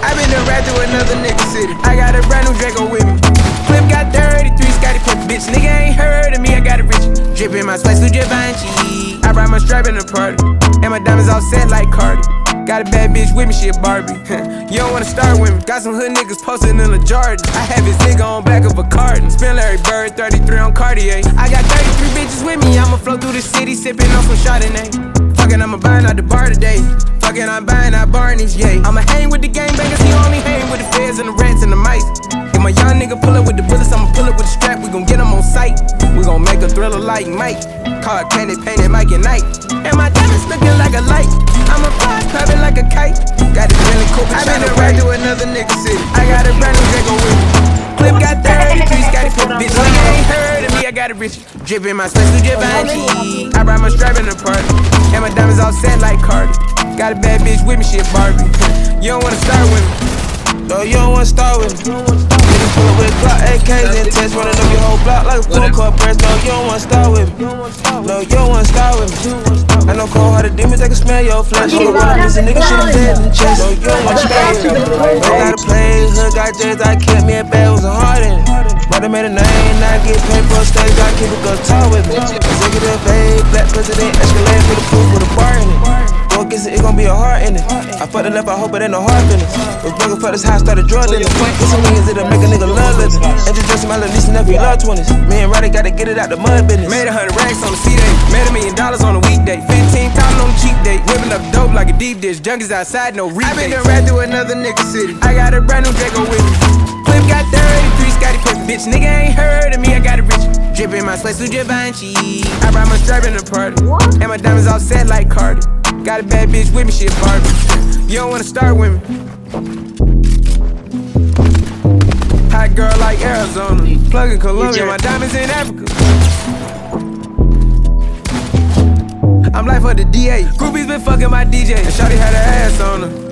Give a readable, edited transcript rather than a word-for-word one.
I been to ride through another nigga city. I got a brand new Draco with me. Clip got 33, Scotty put bitch. Nigga ain't heard of me, I got it rich. Drippin' my spice through Givenchy. I brought my strap in the party, and my diamonds all set like Cardi. Got a bad bitch with me, she a Barbie. You don't wanna start with me. Got some hood niggas posted in the Jordan. I have his nigga on back of a carton. Spin Larry Bird, 33 on Cartier. I got 33 bitches with me. I'ma flow through the city, sippin' on some Chardonnay. Fuckin', I'ma buying out the bar today. Fuckin', I'm buying out Barney's, yeah. I'ma hang with the gangbangers, he only hang with the feds and the rats and the mice. If my young nigga pull up with the bullets, I'ma pull up with the strap. We gon' get him on sight. We gon' make a thriller like Mike. Call it candy painted Mike and Night. And my diamonds looking like a light. I'm a fly private like a kite. Got it really cool, I been to ride to another nigga city. I got a brand new Draco with me. Clip got 33, Scotty put bitch. Nigga ain't heard of me, I got it rich. Drippin' my spice through Givenchy. I brought my strap in the party, and my diamonds all set like Cardi. Got a bad bitch with me, she a Barbie. You don't wanna start with me. No, you don't wanna start with me. Niggas pull up with Glock AKs and tests, running up your whole block like a full court press. No, you don't wanna start with me. No, you don't wanna start with me. I know cold-hearted demons, they can smell your flesh. You wanna miss a nigga, shoot him dead in the chest. No, you don't wanna start with me. Don't gotta play, hood got jazz, I kept me a bad, was a heart in it. Mother made a name, now I get paid for a stage, I keep it go talk with me. Executive aid, black president, escalate for the proof with a bar in it. Go against it, it gon' be a heart in it. I fucked it up, I hope it ain't no hard business. Was broken for this house, started drug dealing. Get some millions, it'll make a nigga love living. Introducing my little niece and nephew, love 20s. Me and Roddy gotta get it out the mud business. Made 100 racks on the C-Day. Made $1 million on a weekday. 15,000 on the cheap day. Whipping up dope like a deep dish. Junkies outside, no rebate. I been to ride through another nigga city. I got a brand new Draco with me. Clip got 33, Scotty put bitch. Nigga ain't heard of me, I got it rich. Drippin' my spice through Givenchy. I brought my strap in the party, and my diamonds all set like Cardi. Got a bad bitch with me, she a Barbie. You don't wanna start with me. Hot girl like Arizona. Plug in Colombia, my diamonds in Africa. I'm like for the DA. Groupies been fucking my DJ. And shawty had her ass on her.